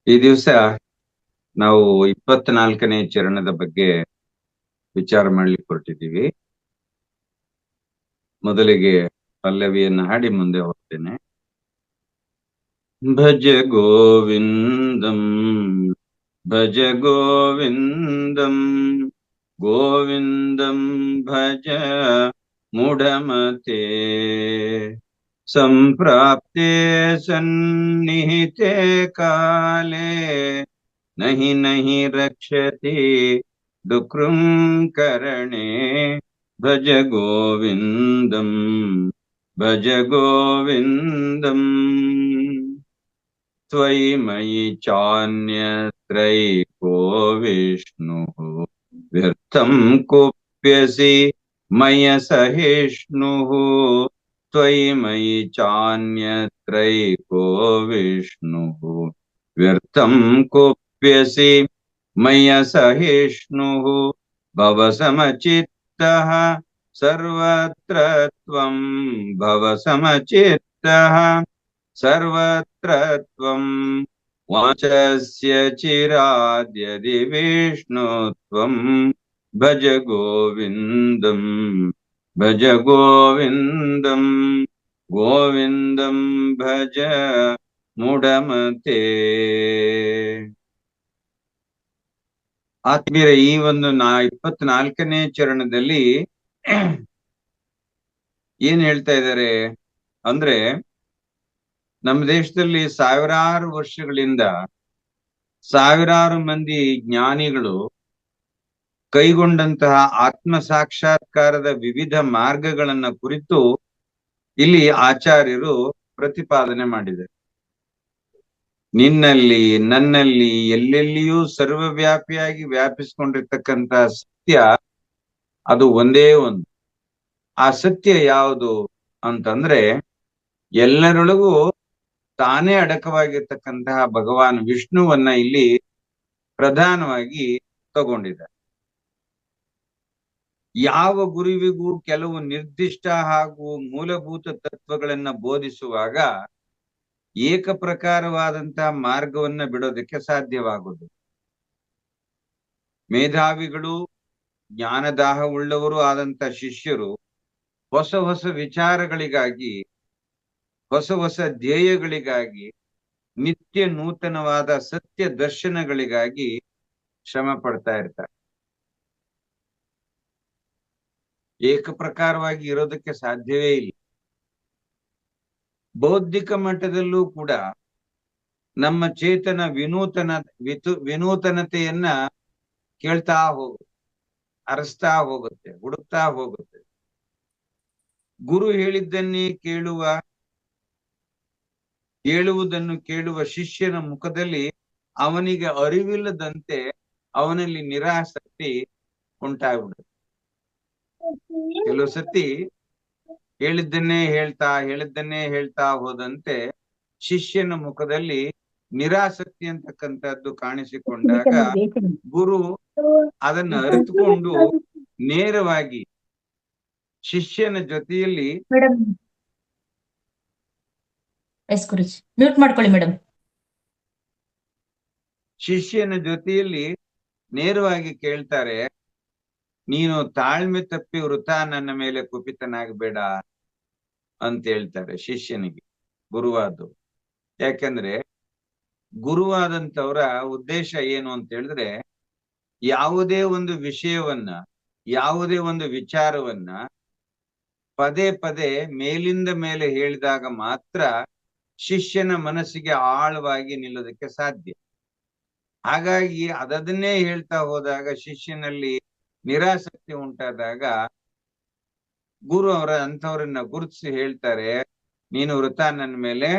ಈ ದಿವಸ ನಾವು 24ನೇ ಚರಣದ ಬಗ್ಗೆ ವಿಚಾರ ಮಾಡ್ಲಿಕ್ಕೆ ಹೊರಟಿದ್ದೀವಿ. ಮೊದಲಿಗೆ ಪಲ್ಲವಿಯನ್ನು ಹಾಡಿ ಮುಂದೆ ಹೋಗ್ತೇನೆ. ಭಜ ಗೋವಿಂದಂ ಭಜ ಗೋವಿಂದಂ ಗೋವಿಂದಂ ಭಜ ಮೂಢಮತೆ ಸಂಪ್ರಾಪ್ತೆ ಸನ್ನಿಹಿತೆ ಕಾಲೇ नहि नहि रक्षति दुःखं करणे भज गोविंदम भज गोविंदम त्वयि मयि चान्यत्रैको विष्णुः व्यर्थं कुप्यसि मय सहिष्णुः त्वयि मयि चान्यत्रैको विष्णुः व्यर्थं कुप्यसि मय्य सहिष्णुः भवसमचित्तः सर्वत्र त्वं भवसमचित्तः सर्वत्र त्वं वाचस्य चिराद्यदि विष्णु त्वं भज गोविंदं भज गोविंदं गोविंदं भज ಮೂಢಮತೆ. ಆತ್ಮೀಯರೇ, ಈ ಒಂದು 24ನೇ ಚರಣದಲ್ಲಿ ಏನ್ ಹೇಳ್ತಾ ಇದ್ದಾರೆ ಅಂದ್ರೆ, ನಮ್ಮ ದೇಶದಲ್ಲಿ ಸಾವಿರಾರು ವರ್ಷಗಳಿಂದ ಸಾವಿರಾರು ಮಂದಿ ಜ್ಞಾನಿಗಳು ಕೈಗೊಂಡಂತಹ ಆತ್ಮ ಸಾಕ್ಷಾತ್ಕಾರದ ವಿವಿಧ ಮಾರ್ಗಗಳನ್ನ ಕುರಿತು ಇಲ್ಲಿ ಆಚಾರ್ಯರು ಪ್ರತಿಪಾದನೆ ಮಾಡಿದ್ದಾರೆ. ನಿನ್ನಲ್ಲಿ ನನ್ನಲ್ಲಿ ಎಲ್ಲೆಲ್ಲಿಯೂ ಸರ್ವವ್ಯಾಪಿಯಾಗಿ ವ್ಯಾಪಿಸಿಕೊಂಡಿರ್ತಕ್ಕಂಥ ಸತ್ಯ ಅದು ಒಂದೇ ಒಂದು. ಆ ಸತ್ಯ ಯಾವುದು ಅಂತಂದ್ರೆ, ಎಲ್ಲರೊಳಗೂ ತಾನೇ ಅಡಕವಾಗಿರ್ತಕ್ಕಂತಹ ಭಗವಾನ್ ವಿಷ್ಣುವನ್ನ ಇಲ್ಲಿ ಪ್ರಧಾನವಾಗಿ ತಗೊಂಡಿದ್ದಾರೆ. ಯಾವ ಗುರುವಿಗೂ ಕೆಲವು ನಿರ್ದಿಷ್ಟ ಹಾಗೂ ಮೂಲಭೂತ ತತ್ವಗಳನ್ನ ಬೋಧಿಸುವಾಗ ಏಕ ಪ್ರಕಾರವಾದಂತಹ ಮಾರ್ಗವನ್ನ ಬಿಡೋದಕ್ಕೆ ಸಾಧ್ಯವಾಗುವುದು. ಮೇಧಾವಿಗಳು, ಜ್ಞಾನದಾಹವುಳ್ಳವರು ಆದಂತ ಶಿಷ್ಯರು ಹೊಸ ಹೊಸ ವಿಚಾರಗಳಿಗಾಗಿ, ಹೊಸ ಹೊಸ ಧ್ಯೇಯಗಳಿಗಾಗಿ, ನಿತ್ಯ ನೂತನವಾದ ಸತ್ಯ ದರ್ಶನಗಳಿಗಾಗಿ ಶ್ರಮ ಪಡ್ತಾ ಇರ್ತಾರೆ. ಏಕ ಪ್ರಕಾರವಾಗಿ ಇರೋದಕ್ಕೆ ಸಾಧ್ಯವೇ ಇಲ್ಲ. ಬೌದ್ಧಿಕ ಮಟ್ಟದಲ್ಲೂ ಕೂಡ ನಮ್ಮ ಚೇತನ ವಿನೂತನತೆಯನ್ನ ಕೇಳ್ತಾ ಹೋಗುತ್ತೆ, ಅರಸ್ತಾ ಹೋಗುತ್ತೆ, ಹುಡುಕ್ತಾ ಹೋಗುತ್ತೆ. ಗುರು ಹೇಳಿದ್ದನ್ನೇ ಕೇಳುವುದನ್ನು ಕೇಳುವ ಶಿಷ್ಯನ ಮುಖದಲ್ಲಿ ಅವನಿಗೆ ಅರಿವಿಲ್ಲದಂತೆ ಅವನಲ್ಲಿ ನಿರಾಸಕ್ತಿ ಉಂಟಾಗ್ಬಿಡುತ್ತೆ. ಕೆಲವು ಸತಿ ಹೇಳಿದ್ದನ್ನೇ ಹೇಳ್ತಾ ಹೋದಂತೆ ಶಿಷ್ಯನ ಮುಖದಲ್ಲಿ ನಿರಾಸಕ್ತಿ ಅಂತಕ್ಕಂಥದ್ದು ಕಾಣಿಸಿಕೊಂಡಾಗ ಗುರು ಅದನ್ನ ಅರಿತುಕೊಂಡು ನೇರವಾಗಿ ಶಿಷ್ಯನ ಜೊತೆಯಲ್ಲಿ ಶಿಷ್ಯನ ಜೊತೆಯಲ್ಲಿ ನೇರವಾಗಿ ಕೇಳ್ತಾರೆ, ನೀನು ತಾಳ್ಮೆ ತಪ್ಪಿ ವೃಥ ನನ್ನ ಮೇಲೆ ಕುಪಿತನಾಗಬೇಡ ಅಂತ ಹೇಳ್ತಾರೆ ಶಿಷ್ಯನಿಗೆ, ಗುರುವಾದವು. ಯಾಕಂದ್ರೆ ಗುರುವಾದಂತವರ ಉದ್ದೇಶ ಏನು ಅಂತ ಹೇಳಿದ್ರೆ, ಯಾವುದೇ ಒಂದು ವಿಷಯವನ್ನ, ಯಾವುದೇ ಒಂದು ವಿಚಾರವನ್ನ ಪದೇ ಪದೇ ಮೇಲಿಂದ ಮೇಲೆ ಹೇಳಿದಾಗ ಮಾತ್ರ ಶಿಷ್ಯನ ಮನಸ್ಸಿಗೆ ಆಳವಾಗಿ ನಿಲ್ಲೋದಕ್ಕೆ ಸಾಧ್ಯ. ಹಾಗಾಗಿ ಅದನ್ನೇ ಹೇಳ್ತಾ ಹೋದಾಗ ಶಿಷ್ಯನಲ್ಲಿ ನಿರಾಸಕ್ತಿ ಉಂಟಾದಾಗ ಗುರು ಅಂಥವ್ರನ್ನ ಗುರುತಿಸಿ ಹೇಳ್ತಾರೆ, ನೀನು ವೃಥ ನನ್ನ ಮೇಲೆ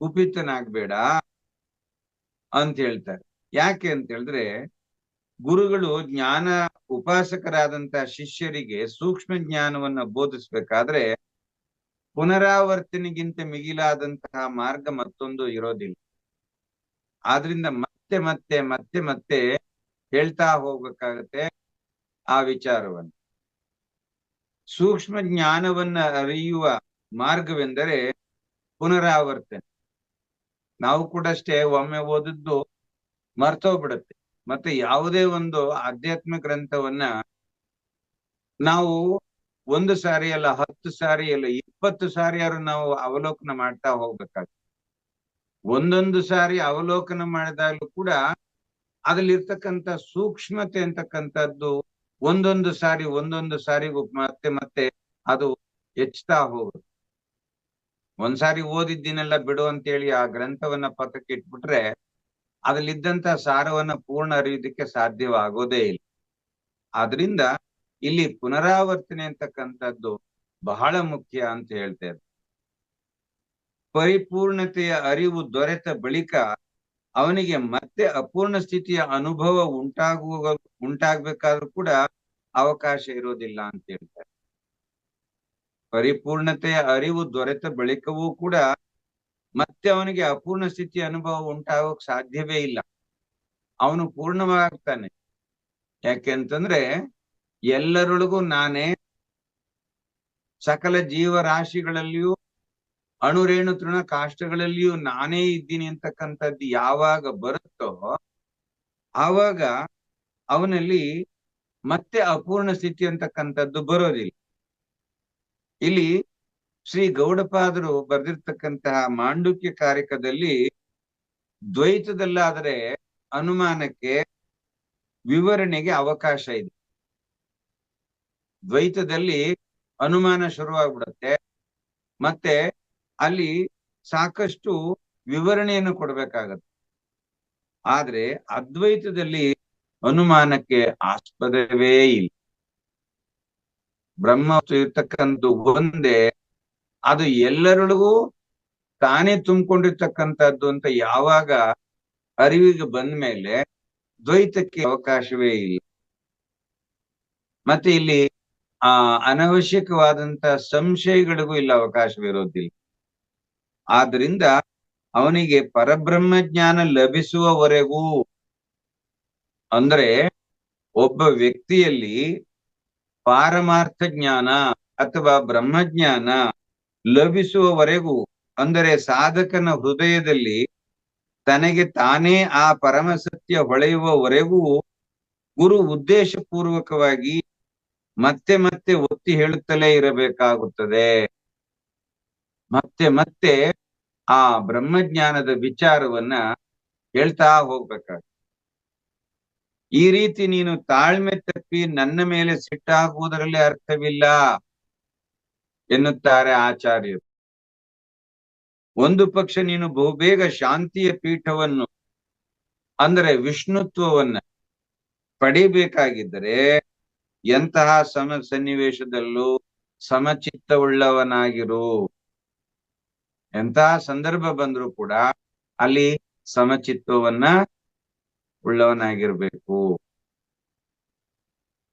ಕುಪಿತನಾಗ್ಬೇಡ ಅಂತ ಹೇಳ್ತಾರೆ. ಯಾಕೆ ಅಂತ ಹೇಳಿದ್ರೆ, ಗುರುಗಳು ಜ್ಞಾನ ಉಪಾಸಕರಾದಂತಹ ಶಿಷ್ಯರಿಗೆ ಸೂಕ್ಷ್ಮ ಜ್ಞಾನವನ್ನ ಬೋಧಿಸ್ಬೇಕಾದ್ರೆ ಪುನರಾವರ್ತನೆಗಿಂತ ಮಿಗಿಲಾದಂತಹ ಮಾರ್ಗ ಮತ್ತೊಂದು ಇರೋದಿಲ್ಲ. ಆದ್ರಿಂದ ಮತ್ತೆ ಮತ್ತೆ ಮತ್ತೆ ಮತ್ತೆ ಹೇಳ್ತಾ ಹೋಗ್ಬೇಕಾಗತ್ತೆ ಆ ವಿಚಾರವನ್ನು. ಸೂಕ್ಷ್ಮ ಜ್ಞಾನವನ್ನ ಅರಿಯುವ ಮಾರ್ಗವೆಂದರೆ ಪುನರಾವರ್ತನೆ. ನಾವು ಕೂಡ ಅಷ್ಟೇ ಒಮ್ಮೆ ಓದಿದ್ದು ಮರ್ತೋಗ್ಬಿಡುತ್ತೆ. ಮತ್ತೆ ಯಾವುದೇ ಒಂದು ಆಧ್ಯಾತ್ಮ ಗ್ರಂಥವನ್ನ ನಾವು 1 ಸಾರಿ ಅಲ್ಲ, 10 ಸಾರಿ ಅಲ್ಲ, 20 ಸಾರಿಯಾರು ನಾವು ಅವಲೋಕನ ಮಾಡ್ತಾ ಹೋಗ್ಬೇಕಾಗ್ತದೆ. ಒಂದೊಂದು ಸಾರಿ ಅವಲೋಕನ ಮಾಡಿದಾಗಲೂ ಕೂಡ ಅದ್ರಲ್ಲಿರ್ತಕ್ಕಂಥ ಸೂಕ್ಷ್ಮತೆ ಅಂತಕ್ಕಂಥದ್ದು ಒಂದೊಂದು ಸಾರಿಗೂ ಮತ್ತೆ ಮತ್ತೆ ಅದು ಹೆಚ್ಚುತ್ತಾ ಹೋಗುತ್ತೆ. ಒಂದ್ಸಾರಿ ಓದಿದ್ದೀನೆಲ್ಲ ಬಿಡು ಅಂತೇಳಿ ಆ ಗ್ರಂಥವನ್ನ ಪಕ್ಕಕ್ಕೆ ಇಟ್ಬಿಟ್ರೆ ಅದ್ರಲ್ಲಿದ್ದಂತ ಸಾರವನ್ನ ಪೂರ್ಣ ಅರಿಯೋದಕ್ಕೆ ಸಾಧ್ಯವಾಗೋದೇ ಇಲ್ಲ. ಆದ್ರಿಂದ ಇಲ್ಲಿ ಪುನರಾವರ್ತನೆ ಅಂತಕ್ಕಂಥದ್ದು ಬಹಳ ಮುಖ್ಯ ಅಂತ ಹೇಳ್ತೇವೆ. ಪರಿಪೂರ್ಣತೆಯ ಅರಿವು ದೊರೆತ ಬಳಿಕ ಅವನಿಗೆ ಮತ್ತೆ ಅಪೂರ್ಣ ಸ್ಥಿತಿಯ ಅನುಭವ ಉಂಟಾಗ್ಬೇಕಾದ್ರೂ ಕೂಡ ಅವಕಾಶ ಇರೋದಿಲ್ಲ ಅಂತ ಹೇಳ್ತಾರೆ. ಪರಿಪೂರ್ಣತೆಯ ಅರಿವು ದೊರೆತ ಬಳಿಕವೂ ಕೂಡ ಮತ್ತೆ ಅವನಿಗೆ ಅಪೂರ್ಣ ಸ್ಥಿತಿಯ ಅನುಭವ ಉಂಟಾಗೋಕ್ ಸಾಧ್ಯವೇ ಇಲ್ಲ. ಅವನು ಪೂರ್ಣವಾಗ್ತಾನೆ. ಯಾಕೆಂತಂದ್ರೆ ಎಲ್ಲರೊಳಗೂ ನಾನೇ, ಸಕಲ ಜೀವರಾಶಿಗಳಲ್ಲಿಯೂ ಅಣುರೇಣು ತೃಣ ಕಾಷ್ಟಗಳಲ್ಲಿಯೂ ನಾನೇ ಇದ್ದೀನಿ ಅಂತಕ್ಕಂಥದ್ದು ಯಾವಾಗ ಬರುತ್ತೋ ಆವಾಗ ಅವನಲ್ಲಿ ಮತ್ತೆ ಅಪೂರ್ಣ ಸ್ಥಿತಿ ಅಂತಕ್ಕಂಥದ್ದು ಬರೋದಿಲ್ಲ. ಇಲ್ಲಿ ಶ್ರೀ ಗೌಡಪಾದರು ಬರೆದಿರ್ತಕ್ಕಂತಹ ಮಾಂಡುಕ್ಯ ಕಾರಿಕದಲ್ಲಿ ದ್ವೈತದಲ್ಲಾದರೆ ಅನುಮಾನಕ್ಕೆ ವಿವರಣೆಗೆ ಅವಕಾಶ ಇದೆ. ದ್ವೈತದಲ್ಲಿ ಅನುಮಾನ ಶುರುವಾಗ್ಬಿಡುತ್ತೆ, ಮತ್ತೆ ಅಲ್ಲಿ ಸಾಕಷ್ಟು ವಿವರಣೆಯನ್ನು ಕೊಡ್ಬೇಕಾಗತ್ತೆ. ಆದ್ರೆ ಅದ್ವೈತದಲ್ಲಿ ಅನುಮಾನಕ್ಕೆ ಆಸ್ಪದವೇ ಇಲ್ಲ. ಬ್ರಹ್ಮ ಇರ್ತಕ್ಕಂಥ ಒಂದೇ, ಅದು ಎಲ್ಲರೊಳಗೂ ತಾನೇ ತುಂಬಿಕೊಂಡಿರ್ತಕ್ಕಂಥದ್ದು ಅಂತ ಯಾವಾಗ ಅರಿವಿಗೆ ಬಂದ ಮೇಲೆ ದ್ವೈತಕ್ಕೆ ಅವಕಾಶವೇ ಇಲ್ಲ. ಮತ್ತೆ ಇಲ್ಲಿ ಅನವಶ್ಯಕವಾದಂತ ಸಂಶಯಗಳಿಗೂ ಇಲ್ಲ ಅವಕಾಶವಿರೋದಿಲ್ಲ. ಆದ್ರಿಂದ ಅವನಿಗೆ ಪರಬ್ರಹ್ಮ ಜ್ಞಾನ ಲಭಿಸುವವರೆಗೂ, ಅಂದ್ರೆ ಒಬ್ಬ ವ್ಯಕ್ತಿಯಲ್ಲಿ ಪಾರಮಾರ್ಥ ಜ್ಞಾನ ಅಥವಾ ಬ್ರಹ್ಮಜ್ಞಾನ ಲಭಿಸುವವರೆಗೂ, ಅಂದರೆ ಸಾಧಕನ ಹೃದಯದಲ್ಲಿ ತನಗೆ ತಾನೇ ಆ ಪರಮಸತ್ಯ ಹೊಳೆಯುವವರೆಗೂ ಗುರು ಉದ್ದೇಶಪೂರ್ವಕವಾಗಿ ಮತ್ತೆ ಮತ್ತೆ ಒತ್ತಿ ಹೇಳುತ್ತಲೇ ಇರಬೇಕಾಗುತ್ತದೆ. ಮತ್ತೆ ಮತ್ತೆ ಆ ಬ್ರಹ್ಮಜ್ಞಾನದ ವಿಚಾರವನ್ನ ಹೇಳ್ತಾ ಹೋಗ್ಬೇಕಾಗ್ತದೆ. ಈ ರೀತಿ ನೀನು ತಾಳ್ಮೆ ತಪ್ಪಿ ನನ್ನ ಮೇಲೆ ಸಿಟ್ಟಾಗುವುದರಲ್ಲಿ ಅರ್ಥವಿಲ್ಲ ಎನ್ನುತ್ತಾರೆ ಆಚಾರ್ಯರು. ಒಂದು ಪಕ್ಷ ನೀನು ಬಹುಬೇಗ ಶಾಂತಿಯ ಪೀಠವನ್ನು, ಅಂದರೆ ವಿಷ್ಣುತ್ವವನ್ನ ಪಡಿಬೇಕಾಗಿದ್ದರೆ ಎಂತಹ ಸನ್ನಿವೇಶದಲ್ಲೂ ಸಮಚಿತ್ತವುಳ್ಳವನಾಗಿರು. ಎಂತಹ ಸಂದರ್ಭ ಬಂದ್ರೂ ಕೂಡ ಅಲ್ಲಿ ಸಮಚಿತ್ತವನ್ನ ಉಳ್ಳವನಾಗಿರ್ಬೇಕು.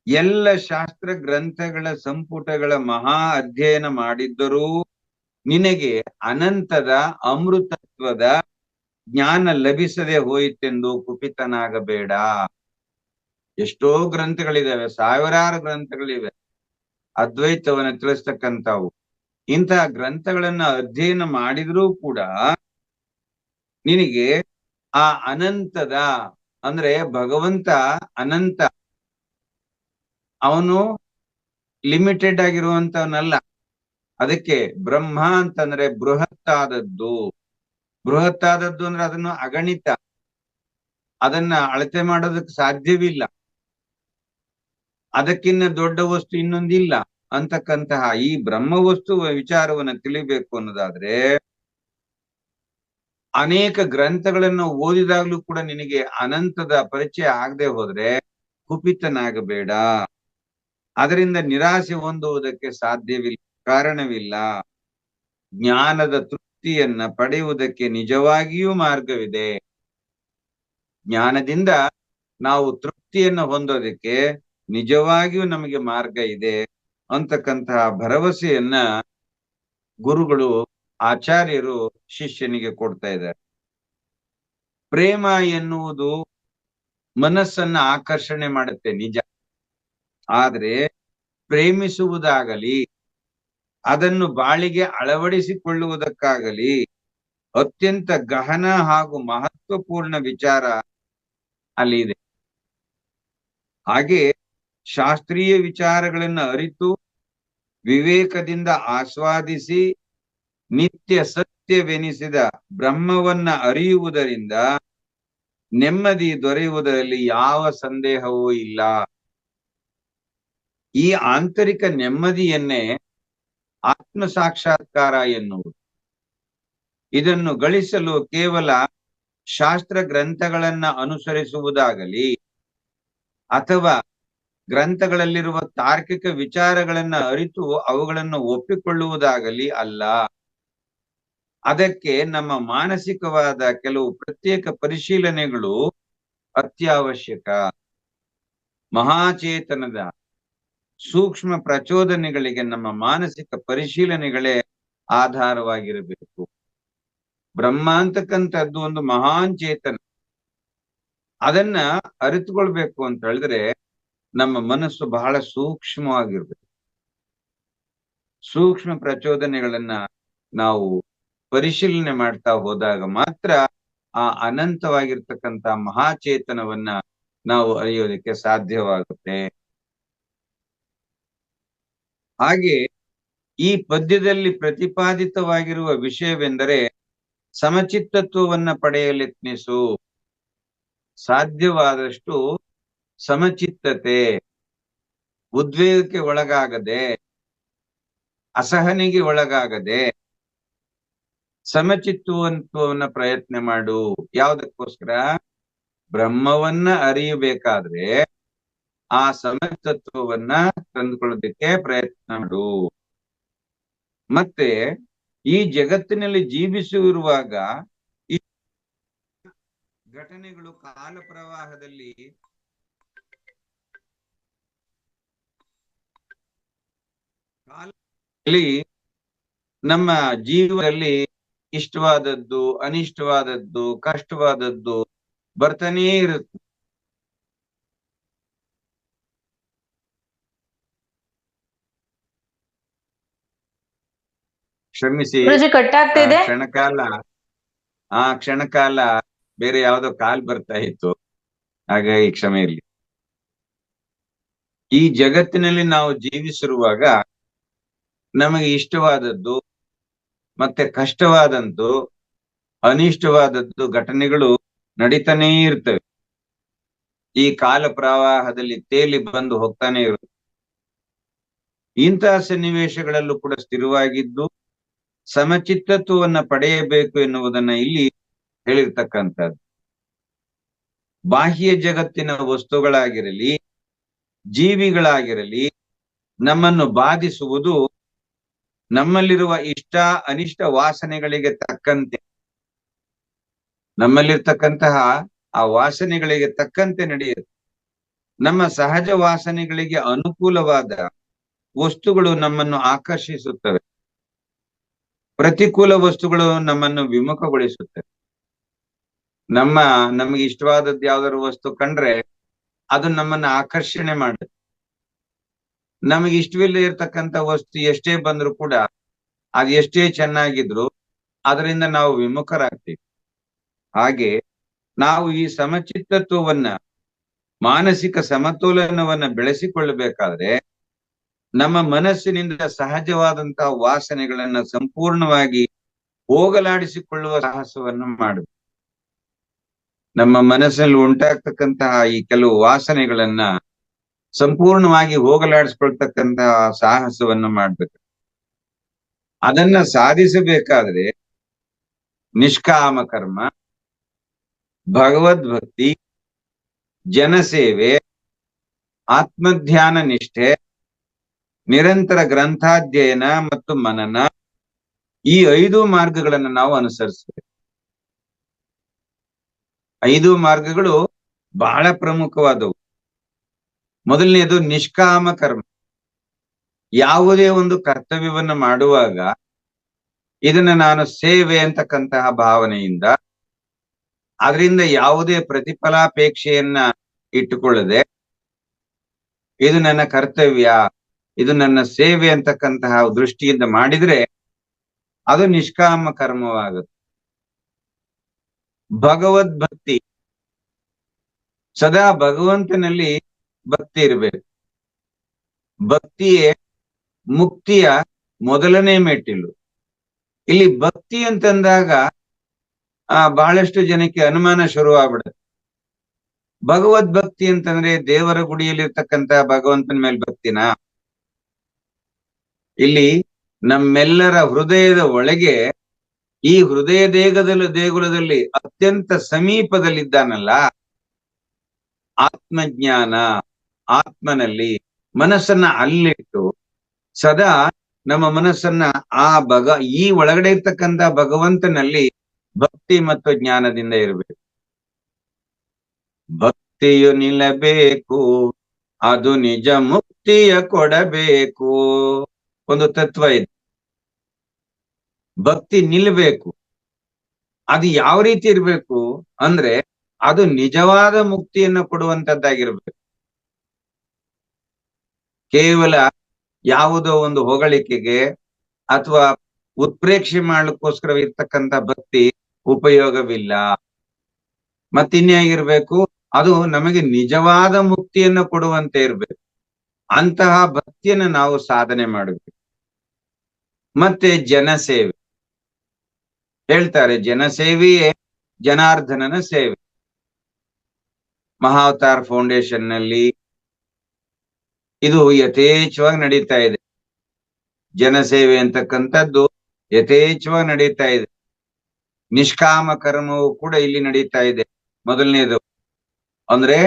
ಎಲ್ಲ ಶಾಸ್ತ್ರ ಗ್ರಂಥಗಳ ಸಂಪುಟಗಳ ಮಹಾ ಅಧ್ಯಯನ ಮಾಡಿದ್ದರೂ ನಿನಗೆ ಅನಂತದ ಅಮೃತತ್ವದ ಜ್ಞಾನ ಲಭಿಸದೆ ಹೋಯಿತೆಂದು ಕುಪಿತನಾಗಬೇಡ. ಎಷ್ಟೋ ಗ್ರಂಥಗಳಿದಾವೆ, ಸಾವಿರಾರು ಗ್ರಂಥಗಳಿವೆ ಅದ್ವೈತವನ್ನ ತಿಳಿಸ್ತಕ್ಕಂಥವು. ಇಂತಹ ಗ್ರಂಥಗಳನ್ನ ಅಧ್ಯಯನ ಮಾಡಿದ್ರೂ ಕೂಡ ನಿನಗೆ ಆ ಅನಂತದ, ಅಂದ್ರೆ ಭಗವಂತ ಅನಂತ, ಅವನು ಲಿಮಿಟೆಡ್ ಆಗಿರುವಂತವನಲ್ಲ. ಅದಕ್ಕೆ ಬ್ರಹ್ಮ ಅಂತಂದ್ರೆ ಬೃಹತ್ತಾದದ್ದು. ಬೃಹತ್ತಾದದ್ದು ಅಂದ್ರೆ ಅದನ್ನು ಅಗಣಿತ, ಅದನ್ನ ಅಳತೆ ಮಾಡೋದಕ್ಕೆ ಸಾಧ್ಯವಿಲ್ಲ, ಅದಕ್ಕಿನ್ನ ದೊಡ್ಡ ವಸ್ತು ಇನ್ನೊಂದಿಲ್ಲ ಅಂತಕ್ಕಂತಹ ಈ ಬ್ರಹ್ಮ ವಸ್ತು ವಿಚಾರವನ್ನ ತಿಳಿಬೇಕು ಅನ್ನೋದಾದ್ರೆ ಅನೇಕ ಗ್ರಂಥಗಳನ್ನು ಓದಿದಾಗ್ಲೂ ಕೂಡ ನಿನಗೆ ಅನಂತದ ಪರಿಚಯ ಆಗದೆ ಹೋದ್ರೆ ಕುಪಿತನಾಗಬೇಡ. ಅದರಿಂದ ನಿರಾಸೆ ಹೊಂದುವುದಕ್ಕೆ ಸಾಧ್ಯವಿಲ್ಲ, ಕಾರಣವಿಲ್ಲ. ಜ್ಞಾನದ ತೃಪ್ತಿಯನ್ನ ಪಡೆಯುವುದಕ್ಕೆ ನಿಜವಾಗಿಯೂ ಮಾರ್ಗವಿದೆ. ಜ್ಞಾನದಿಂದ ನಾವು ತೃಪ್ತಿಯನ್ನು ಹೊಂದೋದಕ್ಕೆ ನಿಜವಾಗಿಯೂ ನಮಗೆ ಮಾರ್ಗ ಇದೆ ಅಂತಕ್ಕಂತಹ ಭರವಸೆಯನ್ನ ಗುರುಗಳು, ಆಚಾರ್ಯರು ಶಿಷ್ಯನಿಗೆ ಕೊಡ್ತಾ ಇದ್ದಾರೆ. ಪ್ರೇಮ ಎನ್ನುವುದು ಮನಸ್ಸನ್ನ ಆಕರ್ಷಣೆ ಮಾಡುತ್ತೆ ನಿಜ. ಆದ್ರೆ ಪ್ರೇಮಿಸುವುದಾಗಲಿ ಅದನ್ನು ಬಾಳಿಗೆ ಅಳವಡಿಸಿಕೊಳ್ಳುವುದಕ್ಕಾಗಲಿ ಅತ್ಯಂತ ಗಹನ ಹಾಗೂ ಮಹತ್ವಪೂರ್ಣ ವಿಚಾರ ಅಲ್ಲಿ ಇದೆ. ಹಾಗೆ ಶಾಸ್ತ್ರೀಯ ವಿಚಾರಗಳನ್ನ ಅರಿತು ವಿವೇಕದಿಂದ ಆಸ್ವಾದಿಸಿ ನಿತ್ಯ ಸತ್ಯವೆನಿಸಿದ ಬ್ರಹ್ಮವನ್ನ ಅರಿಯುವುದರಿಂದ ನೆಮ್ಮದಿ ದೊರೆಯುವುದರಲ್ಲಿ ಯಾವ ಸಂದೇಹವೂ ಇಲ್ಲ. ಈ ಆಂತರಿಕ ನೆಮ್ಮದಿಯನ್ನೇ ಆತ್ಮ ಸಾಕ್ಷಾತ್ಕಾರ ಎನ್ನುವುದು. ಇದನ್ನು ಗಳಿಸಲು ಕೇವಲ ಶಾಸ್ತ್ರ ಗ್ರಂಥಗಳನ್ನ ಅನುಸರಿಸುವುದಾಗಲಿ ಅಥವಾ ಗ್ರಂಥಗಳಲ್ಲಿರುವ ತಾರ್ಕಿಕ ವಿಚಾರಗಳನ್ನ ಅರಿತು ಅವುಗಳನ್ನು ಒಪ್ಪಿಕೊಳ್ಳುವುದಾಗಲಿ ಅಲ್ಲ. ಅದಕ್ಕೆ ನಮ್ಮ ಮಾನಸಿಕವಾದ ಕೆಲವು ಪ್ರತ್ಯೇಕ ಪರಿಶೀಲನೆಗಳು ಅತ್ಯವಶ್ಯಕ. ಮಹಾಚೇತನದ ಸೂಕ್ಷ್ಮ ಪ್ರಚೋದನೆಗಳಿಗೆ ನಮ್ಮ ಮಾನಸಿಕ ಪರಿಶೀಲನೆಗಳೇ ಆಧಾರವಾಗಿರಬೇಕು. ಬ್ರಹ್ಮ ಅಂತಕ್ಕಂಥದ್ದು ಒಂದು ಮಹಾನ್ ಚೇತನ. ಅದನ್ನ ಅರಿತುಕೊಳ್ಬೇಕು ಅಂತ ಹೇಳಿದ್ರೆ ನಮ್ಮ ಮನಸ್ಸು ಬಹಳ ಸೂಕ್ಷ್ಮವಾಗಿರ್ಬೇಕು. ಸೂಕ್ಷ್ಮ ಪ್ರಚೋದನೆಗಳನ್ನ ನಾವು ಪರಿಶೀಲನೆ ಮಾಡ್ತಾ ಹೋದಾಗ ಮಾತ್ರ ಆ ಅನಂತವಾಗಿರ್ತಕ್ಕಂಥ ಮಹಾಚೇತನವನ್ನ ನಾವು ಅರಿಯೋದಕ್ಕೆ ಸಾಧ್ಯವಾಗುತ್ತೆ. ಹಾಗೆ ಈ ಪದ್ಯದಲ್ಲಿ ಪ್ರತಿಪಾದಿತವಾಗಿರುವ ವಿಷಯವೆಂದರೆ ಸಮಚಿತ್ತತ್ವವನ್ನ ಪಡೆಯಲೆತ್ನಿಸು. ಸಾಧ್ಯವಾದಷ್ಟು ಸಮಚಿತ್ತತೆ, ಉದ್ವೇಗಕ್ಕೆ ಒಳಗಾಗದೆ, ಅಸಹನೆಗೆ ಒಳಗಾಗದೆ ಸಮಚಿತ್ತುವಂತವನ್ನ ಪ್ರಯತ್ನ ಮಾಡು. ಯಾವುದಕ್ಕೋಸ್ಕರ? ಬ್ರಹ್ಮವನ್ನ ಅರಿಯಬೇಕಾದ್ರೆ ಆ ಸಮತತ್ವವನ್ನ ತಂದುಕೊಳ್ಳೋದಕ್ಕೆ ಪ್ರಯತ್ನ ಮಾಡು. ಮತ್ತೆ ಈ ಜಗತ್ತಿನಲ್ಲಿ ಜೀವಿಸುವಿರುವಾಗ ಈ ಘಟನೆಗಳು ಕಾಲ ಪ್ರವಾಹದಲ್ಲಿ ನಮ್ಮ ಜೀವನದಲ್ಲಿ ಇಷ್ಟವಾದದ್ದು, ಅನಿಷ್ಟವಾದದ್ದು, ಕಷ್ಟವಾದದ್ದು ಬರ್ತಾನೇ ಇರುತ್ತೆ. ಕ್ಷಮಿಸಿ, ಕ್ಷಣಕಾಲ ಬೇರೆ ಯಾವ್ದೋ ಕಾಲ್ ಬರ್ತಾ ಇತ್ತು, ಹಾಗಾಗಿ ಕ್ಷಮೆ ಇರ್ಲಿ. ಈ ಜಗತ್ತಿನಲ್ಲಿ ನಾವು ಜೀವಿಸಿರುವಾಗ ನಮಗೆ ಇಷ್ಟವಾದದ್ದು ಮತ್ತೆ ಕಷ್ಟವಾದಂತು, ಅನಿಷ್ಟವಾದದ್ದು ಘಟನೆಗಳು ನಡೀತಾನೇ ಇರ್ತವೆ. ಈ ಕಾಲ ಪ್ರವಾಹದಲ್ಲಿ ತೇಲಿ ಬಂದು ಹೋಗ್ತಾನೆ ಇರುತ್ತೆ. ಇಂತಹ ಸನ್ನಿವೇಶಗಳಲ್ಲೂ ಕೂಡ ಸ್ಥಿರವಾಗಿದ್ದು ಸಮಚಿತ್ತತ್ವವನ್ನ ಪಡೆಯಬೇಕು ಎನ್ನುವುದನ್ನ ಇಲ್ಲಿ ಹೇಳಿರ್ತಕ್ಕಂಥದ್ದು. ಬಾಹ್ಯ ಜಗತ್ತಿನ ವಸ್ತುಗಳಾಗಿರಲಿ, ಜೀವಿಗಳಾಗಿರಲಿ, ನಮ್ಮನ್ನು ಬಾಧಿಸುವುದು ನಮ್ಮಲ್ಲಿರುವ ಇಷ್ಟ ಅನಿಷ್ಟ ವಾಸನೆಗಳಿಗೆ ತಕ್ಕಂತೆ, ನಮ್ಮಲ್ಲಿರ್ತಕ್ಕಂತಹ ಆ ವಾಸನೆಗಳಿಗೆ ತಕ್ಕಂತೆ ನಡೆಯುತ್ತೆ. ನಮ್ಮ ಸಹಜ ವಾಸನೆಗಳಿಗೆ ಅನುಕೂಲವಾದ ವಸ್ತುಗಳು ನಮ್ಮನ್ನು ಆಕರ್ಷಿಸುತ್ತವೆ, ಪ್ರತಿಕೂಲ ವಸ್ತುಗಳು ನಮ್ಮನ್ನು ವಿಮುಖಗೊಳಿಸುತ್ತವೆ. ನಮಗೆ ಇಷ್ಟವಾದದ್ದು ಯಾವ್ದಾದ್ರು ವಸ್ತು ಕಂಡ್ರೆ ಅದು ನಮ್ಮನ್ನ ಆಕರ್ಷಣೆ ಮಾಡುತ್ತೆ. ನಮಗೆ ಇಷ್ಟವಿಲ್ಲ ಇರ್ತಕ್ಕಂಥ ವಸ್ತು ಎಷ್ಟೇ ಬಂದ್ರು ಕೂಡ, ಅದು ಎಷ್ಟೇ ಚೆನ್ನಾಗಿದ್ರು ಅದರಿಂದ ನಾವು ವಿಮುಖರಾಗ್ತೀವಿ. ಹಾಗೆ ನಾವು ಈ ಸಮಚಿತ್ತತ್ವವನ್ನ, ಮಾನಸಿಕ ಸಮತೋಲನವನ್ನ ಬೆಳೆಸಿಕೊಳ್ಳಬೇಕಾದ್ರೆ ನಮ್ಮ ಮನಸ್ಸಿನಿಂದ ಸಹಜವಾದಂತಹ ವಾಸನೆಗಳನ್ನ ಸಂಪೂರ್ಣವಾಗಿ ಹೋಗಲಾಡಿಸಿಕೊಳ್ಳುವ ಸಾಹಸವನ್ನು ಮಾಡಬೇಕು. ನಮ್ಮ ಮನಸ್ಸಲ್ಲಿ ಉಂಟಾಗ್ತಕ್ಕಂತಹ ಈ ಕೆಲವು ವಾಸನೆಗಳನ್ನ ಸಂಪೂರ್ಣವಾಗಿ ಹೋಗಲಾಡಿಸ್ಕೊಳ್ತಕ್ಕಂತಹ ಸಾಹಸವನ್ನು ಮಾಡ್ಬೇಕು. ಅದನ್ನ ಸಾಧಿಸಬೇಕಾದ್ರೆ ನಿಷ್ಕಾಮ ಕರ್ಮ, ಭಗವದ್ಭಕ್ತಿ, ಜನಸೇವೆ, ಆತ್ಮಧ್ಯಾನ ನಿಷ್ಠೆ, ನಿರಂತರ ಗ್ರಂಥಾಧ್ಯಯನ ಮತ್ತು ಮನನ, ಈ 5 ಮಾರ್ಗಗಳನ್ನು ನಾವು ಅನುಸರಿಸಬೇಕು. 5 ಮಾರ್ಗಗಳು ಬಹಳ ಪ್ರಮುಖವಾದವು. ಮೊದಲನೇದು ನಿಷ್ಕಾಮ ಕರ್ಮ. ಯಾವುದೇ ಒಂದು ಕರ್ತವ್ಯವನ್ನ ಮಾಡುವಾಗ ಇದನ್ನ ನಾನು ಸೇವೆ ಅಂತಕ್ಕಂತಹ ಭಾವನೆಯಿಂದ, ಅದರಿಂದ ಯಾವುದೇ ಪ್ರತಿಫಲಾಪೇಕ್ಷೆಯನ್ನ ಇಟ್ಟುಕೊಳ್ಳದೆ, ಇದು ನನ್ನ ಕರ್ತವ್ಯ, ಇದು ನನ್ನ ಸೇವೆ ಅಂತಕ್ಕಂತಹ ದೃಷ್ಟಿಯಿಂದ ಮಾಡಿದ್ರೆ ಅದು ನಿಷ್ಕಾಮ ಕರ್ಮವಾಗುತ್ತೆ. ಭಗವದ್ಭಕ್ತಿ, ಸದಾ ಭಗವಂತನಲ್ಲಿ ಭಕ್ತಿ ಇರಬೇಕು. ಭಕ್ತಿಯೇ ಮುಕ್ತಿಯ ಮೊದಲನೇ ಮೆಟ್ಟಿಲು. ಇಲ್ಲಿ ಭಕ್ತಿ ಅಂತಂದಾಗ ಬಹಳಷ್ಟು ಜನಕ್ಕೆ ಅನುಮಾನ ಶುರುವಾಗ್ಬಿಡುತ್ತೆ. ಭಗವದ್ಭಕ್ತಿ ಅಂತಂದ್ರೆ ದೇವರ ಗುಡಿಯಲ್ಲಿರ್ತಕ್ಕಂತ ಭಗವಂತನ ಮೇಲೆ ಭಕ್ತಿನಾ? ಇಲ್ಲಿ ನಮ್ಮೆಲ್ಲರ ಹೃದಯದ ಒಳಗೆ, ಈ ಹೃದಯ ದೇಗುಲದಲ್ಲಿ ಅತ್ಯಂತ ಸಮೀಪದಲ್ಲಿದ್ದಾನಲ್ಲ, ಆತ್ಮಜ್ಞಾನ, ಆತ್ಮನಲ್ಲಿ ಮನಸ್ಸನ್ನ ಅಲ್ಲಿಟ್ಟು ಸದಾ ನಮ್ಮ ಮನಸ್ಸನ್ನ ಈ ಒಳಗಡೆ ಇರ್ತಕ್ಕಂಥ ಭಗವಂತನಲ್ಲಿ ಭಕ್ತಿ ಮತ್ತು ಜ್ಞಾನದಿಂದ ಇರಬೇಕು. ಭಕ್ತಿಯು ನಿಲ್ಲಬೇಕು, ಅದು ನಿಜ ಮುಕ್ತಿಯ ಕೊಡಬೇಕು. ಒಂದು ತತ್ವ ಇದೆ. ಭಕ್ತಿ ನಿಲ್ಬೇಕು. ಅದು ಯಾವ ರೀತಿ ಇರ್ಬೇಕು ಅಂದ್ರೆ, ಅದು ನಿಜವಾದ ಮುಕ್ತಿಯನ್ನು ಕೊಡುವಂತದ್ದಾಗಿರ್ಬೇಕು. ಕೇವಲ ಯಾವುದೋ ಒಂದು ಹೊಗಳಿಕೆಗೆ ಅಥವಾ ಉತ್ಪ್ರೇಕ್ಷೆ ಮಾಡ್ಲಿಕ್ಕೋಸ್ಕರ ಇರ್ತಕ್ಕಂಥ ಭಕ್ತಿ ಉಪಯೋಗವಿಲ್ಲ. ಮತ್ತಿನ್ಯಾಗಿರ್ಬೇಕು, ಅದು ನಮಗೆ ನಿಜವಾದ ಮುಕ್ತಿಯನ್ನು ಕೊಡುವಂತೆ ಇರ್ಬೇಕು. ಅಂತಹ ಭಕ್ತಿಯನ್ನು ನಾವು ಸಾಧನೆ ಮಾಡಬೇಕು. ಮತ್ತೆ ಜನಸೇವೆ ಹೇಳ್ತಾರೆ, ಜನಸೇವೆಯೇ ಜನಾರ್ದನನ ಸೇವೆ. ಮಹಾವತಾರ್ ಫೌಂಡೇಶನ್ ನಲ್ಲಿ ಇದು ಯಥೇಚ್ಛವಾಗಿ ನಡೀತಾ ಇದೆ. ಜನಸೇವೆ ಅಂತಕ್ಕಂಥದ್ದು ಯಥೇಚ್ಛವಾಗಿ ನಡೀತಾ ಇದೆ. ನಿಷ್ಕಾಮ ಕರ್ಮವು ಕೂಡ ಇಲ್ಲಿ ನಡೀತಾ ಇದೆ. ಮೊದಲನೇದು ಅಂದ್ರೆ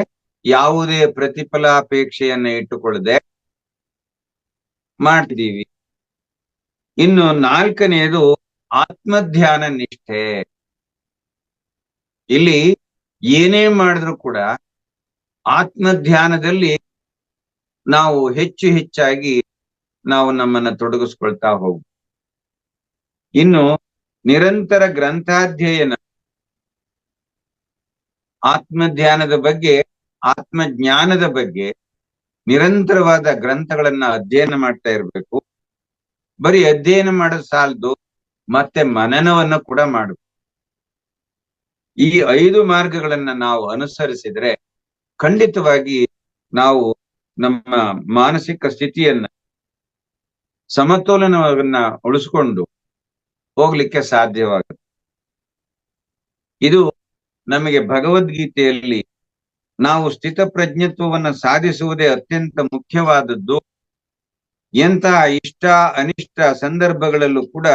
ಯಾವುದೇ ಪ್ರತಿಫಲಾಪೇಕ್ಷೆಯನ್ನ ಇಟ್ಟುಕೊಳ್ಳದೆ ಮಾಡ್ತಿದೀವಿ. ಇನ್ನು ನಾಲ್ಕನೆಯದು ಆತ್ಮಧ್ಯಾನ ನಿಷ್ಠೆ. ಇಲ್ಲಿ ಏನೇ ಮಾಡಿದ್ರು ಕೂಡ ಆತ್ಮಧ್ಯಾನದಲ್ಲಿ ನಾವು ಹೆಚ್ಚಾಗಿ ನಾವು ನಮ್ಮನ್ನ ತೊಡಗಿಸ್ಕೊಳ್ತಾ ಹೋಗ್ಬೋದು. ಇನ್ನು ನಿರಂತರ ಗ್ರಂಥಾಧ್ಯಯನ, ಆತ್ಮಧ್ಯಾನದ ಬಗ್ಗೆ, ಆತ್ಮಜ್ಞಾನದ ಬಗ್ಗೆ ನಿರಂತರವಾದ ಗ್ರಂಥಗಳನ್ನ ಅಧ್ಯಯನ ಮಾಡ್ತಾ ಇರ್ಬೇಕು. ಬರೀ ಅಧ್ಯಯನ ಮಾಡೋದು ಸಾಲದು, ಮತ್ತೆ ಮನನವನ್ನ ಕೂಡ ಮಾಡಬೇಕು. ಈ 5 ಮಾರ್ಗಗಳನ್ನ ನಾವು ಅನುಸರಿಸಿದ್ರೆ ಖಂಡಿತವಾಗಿ ನಾವು ನಮ್ಮ ಮಾನಸಿಕ ಸ್ಥಿತಿಯನ್ನ, ಸಮತೋಲನವನ್ನ ಉಳಿಸ್ಕೊಂಡು ಹೋಗ್ಲಿಕ್ಕೆ ಸಾಧ್ಯವಾಗುತ್ತೆ. ಇದು ನಮಗೆ ಭಗವದ್ಗೀತೆಯಲ್ಲಿ ನಾವು ಸ್ಥಿತಪ್ರಜ್ಞತ್ವವನ್ನ ಸಾಧಿಸುವುದೇ ಅತ್ಯಂತ ಮುಖ್ಯವಾದದ್ದು. ಎಂತಹ ಇಷ್ಟ ಅನಿಷ್ಟ ಸಂದರ್ಭಗಳಲ್ಲೂ ಕೂಡ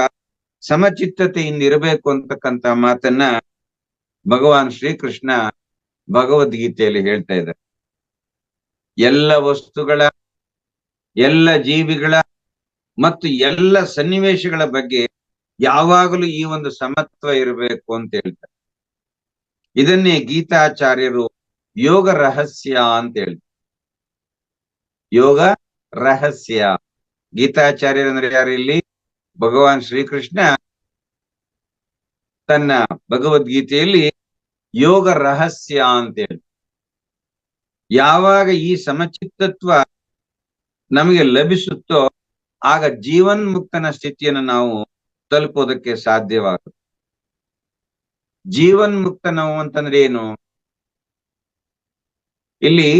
ಸಮಚಿತ್ತತೆಯಿಂದ ಇರಬೇಕು ಅಂತಕ್ಕಂಥ ಮಾತನ್ನ ಭಗವಾನ್ ಶ್ರೀಕೃಷ್ಣ ಭಗವದ್ಗೀತೆಯಲ್ಲಿ ಹೇಳ್ತಾ ಇದ್ದಾರೆ. ಎಲ್ಲ ವಸ್ತುಗಳ, ಎಲ್ಲ ಜೀವಿಗಳ ಮತ್ತು ಎಲ್ಲ ಸನ್ನಿವೇಶಗಳ ಬಗ್ಗೆ ಯಾವಾಗಲೂ ಈ ಒಂದು ಸಮತ್ವ ಇರಬೇಕು ಅಂತ ಹೇಳ್ತಾರೆ. ಇದನ್ನೇ ಗೀತಾಚಾರ್ಯರು ಯೋಗ ರಹಸ್ಯ ಅಂತ ಹೇಳ್ತಾರೆ. ಯೋಗ ರಹಸ್ಯ. ಗೀತಾಚಾರ್ಯರಂದ್ರೆ ಯಾರು? ಇಲ್ಲಿ ಭಗವಾನ್ ಶ್ರೀಕೃಷ್ಣ ತನ್ನ ಭಗವದ್ಗೀತೆಯಲ್ಲಿ ಯೋಗ ರಹಸ್ಯ ಅಂತ ಹೇಳಿ, ಯಾವಾಗ ಈ ಸಮಚಿತ್ತತ್ವ ನಮಗೆ ಲಭಿಸುತ್ತೋ ಆಗ ಜೀವನ್ಮುಕ್ತನ ಸ್ಥಿತಿಯನ್ನು ನಾವು ತಲುಪೋದಕ್ಕೆ ಸಾಧ್ಯವಾಗುತ್ತೆ. ಜೀವನ್ಮುಕ್ತ ನಾವು ಅಂತಂದ್ರೆ ಏನು? ಇಲ್ಲಿ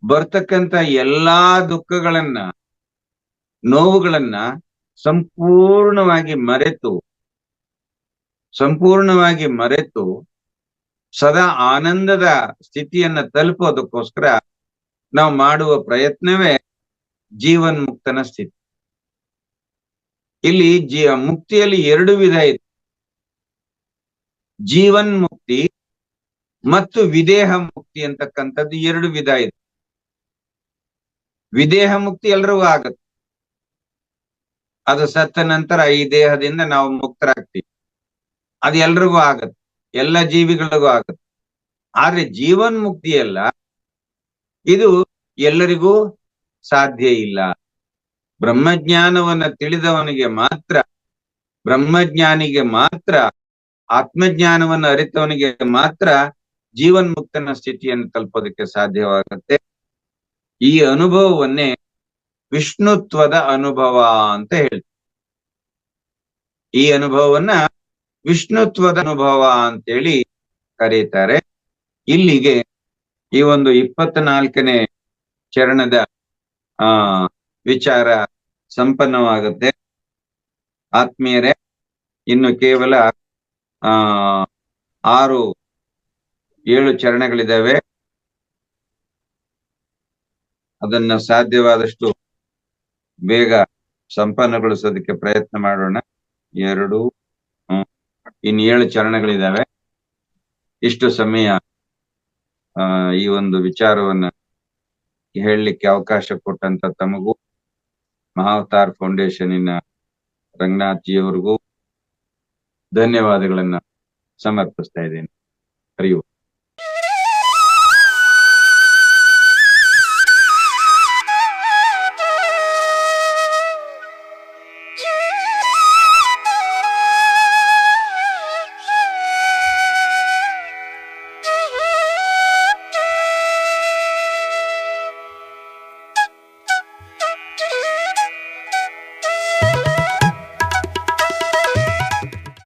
ಬರ್ತಕ್ಕಂಥ ಎಲ್ಲಾ ದುಃಖಗಳನ್ನ, ನೋವುಗಳನ್ನ ಸಂಪೂರ್ಣವಾಗಿ ಮರೆತು ಸದಾ ಆನಂದದ ಸ್ಥಿತಿಯನ್ನ ತಲುಪೋದಕ್ಕೋಸ್ಕರ ನಾವು ಮಾಡುವ ಪ್ರಯತ್ನವೇ ಜೀವನ್ಮುಕ್ತನ ಸ್ಥಿತಿ. ಇಲ್ಲಿ ಮುಕ್ತಿಯಲ್ಲಿ 2 ವಿಧ ಇದೆ. ಜೀವನ್ಮುಕ್ತಿ ಮತ್ತು ವಿದೇಹ ಮುಕ್ತಿ ಅಂತಕ್ಕಂಥದ್ದು 2 ವಿಧ ಇದೆ. ವಿದೇಹ ಮುಕ್ತಿ ಎಲ್ರಿಗೂ ಆಗತ್ತೆ. ಅದು ಸತ್ತ ನಂತರ ಈ ದೇಹದಿಂದ ನಾವು ಮುಕ್ತರಾಗ್ತೀವಿ. ಅದು ಎಲ್ರಿಗೂ ಆಗತ್ತೆ, ಎಲ್ಲ ಜೀವಿಗಳಿಗೂ ಆಗತ್ತೆ. ಆದ್ರೆ ಜೀವನ್ಮುಕ್ತಿ ಅಲ್ಲ, ಇದು ಎಲ್ಲರಿಗೂ ಸಾಧ್ಯ ಇಲ್ಲ. ಬ್ರಹ್ಮಜ್ಞಾನವನ್ನ ತಿಳಿದವನಿಗೆ ಮಾತ್ರ, ಬ್ರಹ್ಮಜ್ಞಾನಿಗೆ ಮಾತ್ರ, ಆತ್ಮಜ್ಞಾನವನ್ನು ಅರಿತವನಿಗೆ ಮಾತ್ರ ಜೀವನ್ಮುಕ್ತನ ಸ್ಥಿತಿಯನ್ನು ತಲುಪೋದಕ್ಕೆ ಸಾಧ್ಯವಾಗುತ್ತೆ. ಈ ಅನುಭವವನ್ನೇ ವಿಷ್ಣುತ್ವದ ಅನುಭವ ಅಂತ ಹೇಳ್ತೀವಿ. ಈ ಅನುಭವವನ್ನ ವಿಷ್ಣುತ್ವದ ಅನುಭವ ಅಂತೇಳಿ ಕರೀತಾರೆ. ಇಲ್ಲಿಗೆ ಈ ಒಂದು 24ನೇ ಚರಣದ ಆ ವಿಚಾರ ಸಂಪನ್ನವಾಗುತ್ತೆ. ಆತ್ಮೀಯರೇ, ಇನ್ನು ಕೇವಲ ಆ 6-7 ಚರಣಗಳಿದ್ದಾವೆ. ಅದನ್ನ ಸಾಧ್ಯವಾದಷ್ಟು ಬೇಗ ಸಂಪನ್ನಗೊಳಿಸೋದಕ್ಕೆ ಪ್ರಯತ್ನ ಮಾಡೋಣ. 2 ಇನ್ನು 7 ಚರಣಗಳಿದ್ದಾವೆ. ಇಷ್ಟು ಸಮಯ ಈ ಒಂದು ವಿಚಾರವನ್ನ ಹೇಳಲಿಕ್ಕೆ ಅವಕಾಶ ಕೊಟ್ಟಂತ ತಮಗೂ, ಮಹಾವತಾರ್ ಫೌಂಡೇಶನ್ನಿನ ರಂಗನಾಥ್ ಜಿಯವರಿಗೂ ಧನ್ಯವಾದಗಳನ್ನ ಸಮರ್ಪಿಸ್ತಾ ಇದ್ದೇನೆ. ಹರಿ ಓಂ.